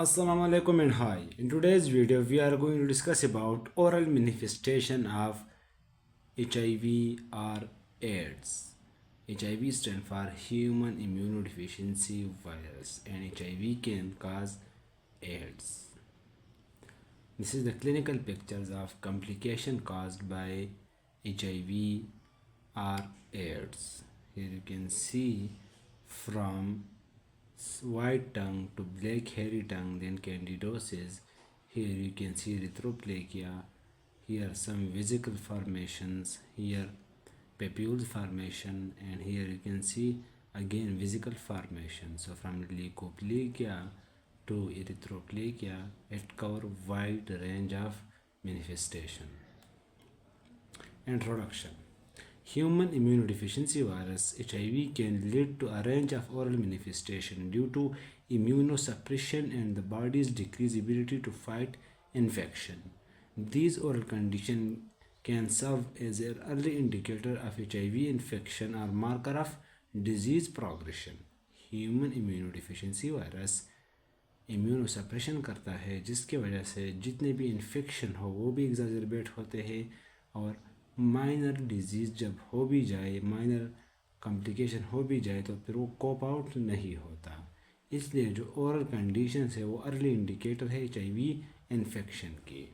Assalamu alaikum and hi. In today's video, we are going to discuss about oral manifestation of HIV or AIDS. HIV stands for Human Immunodeficiency Virus, and HIV can cause AIDS. This is the clinical pictures of complication caused by HIV or AIDS. Here you can see from white tongue to black hairy tongue, then candidosis. Here you can see erythroplakia. Here some vesicle formations. Here papules formation, and here you can see again vesicle formation. So from leukoplakia to erythroplakia, it covers wide range of manifestation. Introduction. Human immunodeficiency virus HIV can lead to a range of oral manifestation due to immunosuppression and the body's decreased ability to fight infection. These oral conditions can serve as an early indicator of HIV infection or marker of disease progression. Human immunodeficiency virus immunosuppression करता है, जिसके वजह से जितने भी infection हो वो भी एग्जाजरबेट होते हैं, और माइनर डिजीज़ जब हो भी जाए, माइनर कॉम्प्लिकेशन हो भी जाए, तो फिर वो कोप आउट नहीं होता. इसलिए जो ओरल कंडीशंस है वो अर्ली इंडिकेटर है HIV इन्फेक्शन की.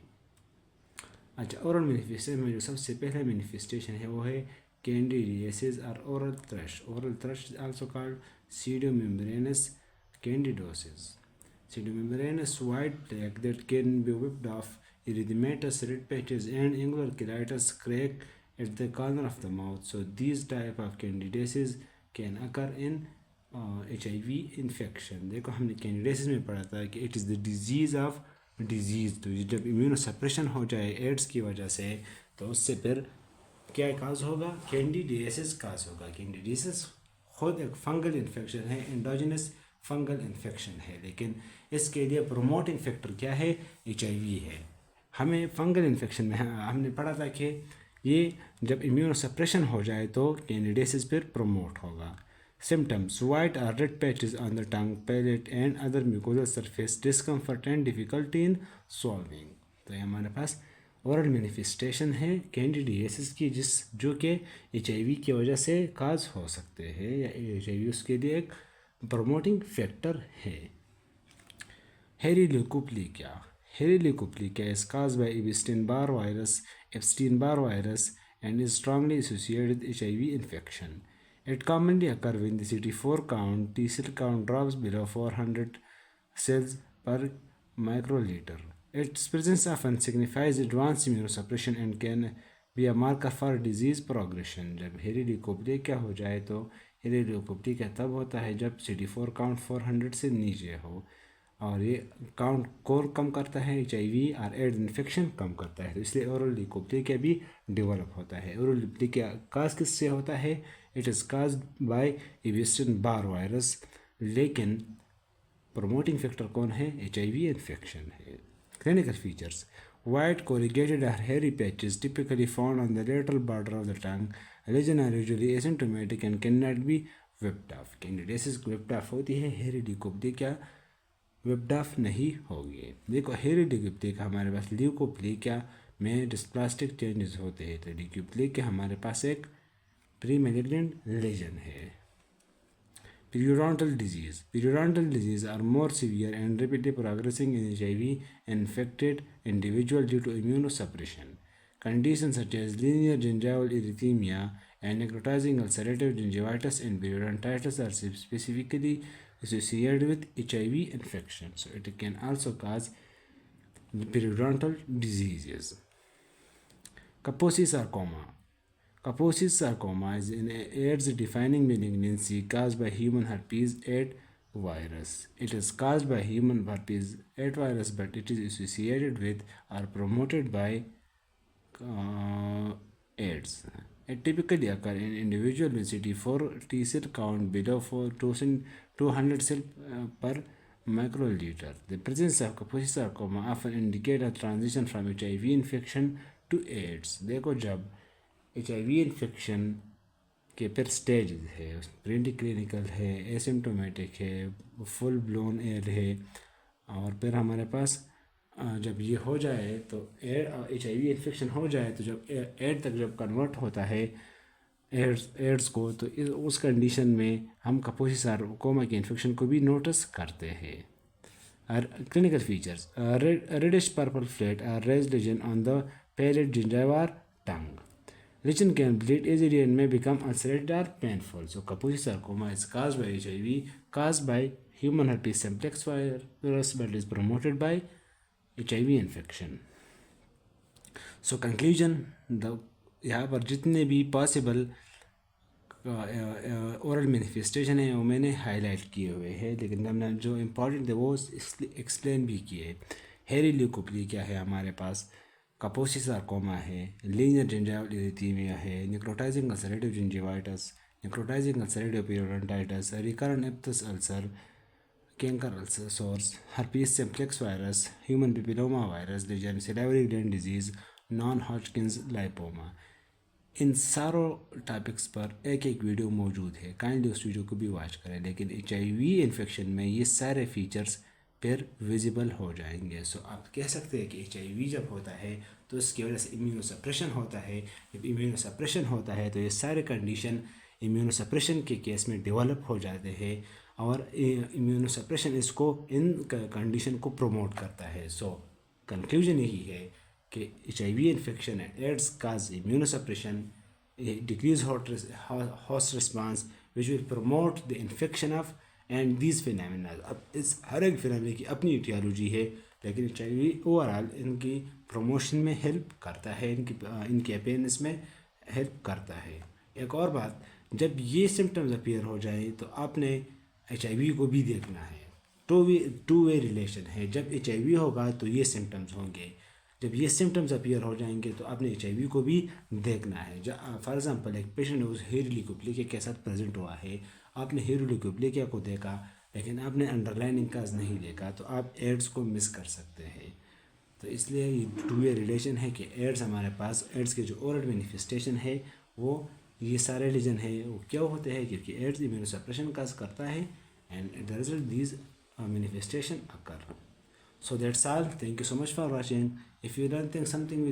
अच्छा, ओरल मैनिफेस्टेशन में जो सबसे पहला मैनिफेस्टेशन है वो है कैंडिडियासिस और oral thrush. Oral thrush also called pseudomembranous candidosis. Pseudomembranous white plaque that can be whipped off, erythematous red patches, and angular cheilitis crack at the corner of the mouth. So these type of candidiasis can occur in HIV infection. देखो हमने candidiasis में पढ़ा था कि it is the disease of disease. तो जब immunosuppression हो जाए एड्स की वजह से, तो उससे फिर क्या काज होगा? कैंडिडियासिस काज होगा. कैंडिडियासिस खुद एक फंगल इन्फेक्शन है, एंडोजेनस फंगल इन्फेक्शन है, लेकिन इसके लिए प्रोमोटिंग फैक्टर क्या है? HIV है. हमें फंगल इन्फेक्शन में हमने पढ़ा था कि ये जब इम्यूनोसप्रेशन हो जाए तो कैंडिडियासिस फिर प्रोमोट होगा. सिम्टम्स: वाइट और red patches on the tongue, palate and other mucosal surface, discomfort and difficulty in swallowing. तो ये हमारे पास ओरल मैनिफेस्टेशन है कैंडिडियासिस की, जो कि HIV की वजह से काज हो सकते हैं, या HIV उसके लिए एक promoting factor है. Helicobacter. Helicobacter is caused by Epstein-Barr virus and is strongly associated with HIV infection. It commonly occurs when the CD4 count, T cell count drops below 400 cells per microliter. Its presence often signifies advanced immunosuppression and can be a marker for disease progression. जब हेलीकोप्लिया हो जाए तो हेलीकोप्लिया तब होता है जब CD4 count 400 से नीचे हो, और ये काउंट कोर कम करता है, HIV और एड्स इन्फेक्शन कम करता है. तो इसलिए ओरल ल्यूकोप्लिया भी डेवलप होता है. ओरल ल्यूकोप्लिया काज किससे होता है? It is caused by Epstein Barr virus, लेकिन प्रोमोटिंग फैक्टर कौन है? HIV इन्फेक्शन है. Clinical features: white corrugated or hairy patches typically found on the lateral border of the tongue. Lesions are usually asymptomatic and cannot be whipped off. Candidiasis whipped off होती है, हेलीकोप्लिया whipped off नहीं होगी. देखो हेलीकोप्लिया हमारे पास ल्यूकोप्लिया में dysplastic changes होते हैं, तो ल्यूकोप्लिया हमारे पास एक प्री मैलिग्नेंट लेजन है. Periodontal disease. Periodontal disease are more severe and rapidly progressing in HIV-infected individuals due to immunosuppression. Conditions such as linear gingival erythema and necrotizing ulcerative gingivitis and periodontitis are specifically associated with HIV infection. So it can also cause periodontal diseases. Kaposi sarcoma. Kaposi sarcoma is an AIDS-defining malignancy caused by human herpes 8 virus. It is caused by human herpes 8 virus, but it is associated with or promoted by AIDS. It typically occurs in individuals with CD4 T cell count below 200 cells per microliter. The presence of Kaposi sarcoma often indicates a transition from HIV infection to AIDS. देखो जब HIV infection के फिर stages है, pre clinical है, asymptomatic है, full blown air है, और फिर हमारे पास जब ये हो जाए तो HIV इन्फेक्शन हो जाए तो जब एड तक जब कन्वर्ट होता है एड्स को, तो उस कंडीशन में हम कापोसी सार्कोमा के इन्फेक्शन को भी नोटिस करते हैं. Clinical features: reddish purple flat or raised lesion on the palate, gingiva, or tongue. Lesion can bleed easily and may become ulcerated or painful. So, Kaposi sarcoma is caused by HIV, caused by human herpes simplex virus, but is promoted by HIV infection. So, conclusion: यहाँ पर जितने भी possible oral manifestation है वो मैंने highlight किए हुए हैं, लेकिन हमने जो इम्पोर्टेंट थे वो एक्सप्लेन भी किए. हेरी ल्यूकोप्ली क्या है हमारे पास, कापोसी सार्कोमा है, लीनियर जिंजाइवल इरिथीमिया है, necrotizing ulcerative gingivitis, necrotizing ulcerative periodontitis, recurrent aphthous ulcer, canker ulcer sores, herpes simplex virus, human papilloma virus lesion, salivary gland disease, non Hodgkin's lipoma. इन सारों टॉपिक्स पर एक एक video मौजूद है, kindly उस video को भी वॉच करें. लेकिन HIV इन्फेक्शन में ये सारे फीचर्स फिर विजिबल हो जाएंगे. सो आप कह सकते हैं कि HIV जब होता है तो इसकी वजह से इम्यूनोसप्रेशन होता है. जब इम्यूनोसप्रेशन होता है तो ये सारे कंडीशन इम्यूनोसप्रेशन के केस में डेवलप हो जाते हैं और इम्यूनोसप्रेशन इसको इन कंडीशन को प्रमोट करता है. सो कंक्लूजन यही है कि HIV infection and AIDS cause immunosuppression, a decreased host response, which will promote the infection of and these phenomena. अब इस हर एक फिनोमेना की अपनी इटियोलॉजी है, लेकिन HIV ओवरऑल इनकी प्रमोशन में हेल्प करता है, इनकी अपेयरेंस में हेल्प करता है. एक और बात, जब ये सिम्टम्स अपीयर हो जाए तो आपने HIV को भी देखना है. टू वे रिलेशन है. जब HIV होगा तो ये सिम्टम्स होंगे, जब ये सिम्टम्स अपीयर हो जाएंगे तो आपने HIV को भी देखना है. फॉर एग्जांपल एक पेशेंट उस हेरी ल्यूकोप्लेकिया के साथ प्रेजेंट हुआ है, आपने हेरी ल्यूकोप्लेकिया को देखा लेकिन आपने अंडरलाइनिंग काज नहीं देखा, तो आप एड्स को मिस कर सकते हैं. तो इसलिए ये टू वे रिलेशन है कि एड्स हमारे पास, एड्स के जो ओरल मैनिफेस्टेशन है वो ये सारे लीजन है वो क्यों होते हैं, क्योंकि एड्स इम्यूनोसप्रेशन काज करता है and the result these manifestation occur. So that's all. Thank you so much for watching. If you learn something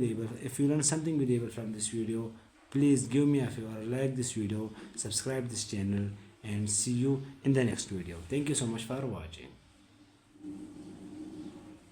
valuable from this video, please give me a favor, like this video, subscribe this channel, and see you in the next video. Thank you so much for watching.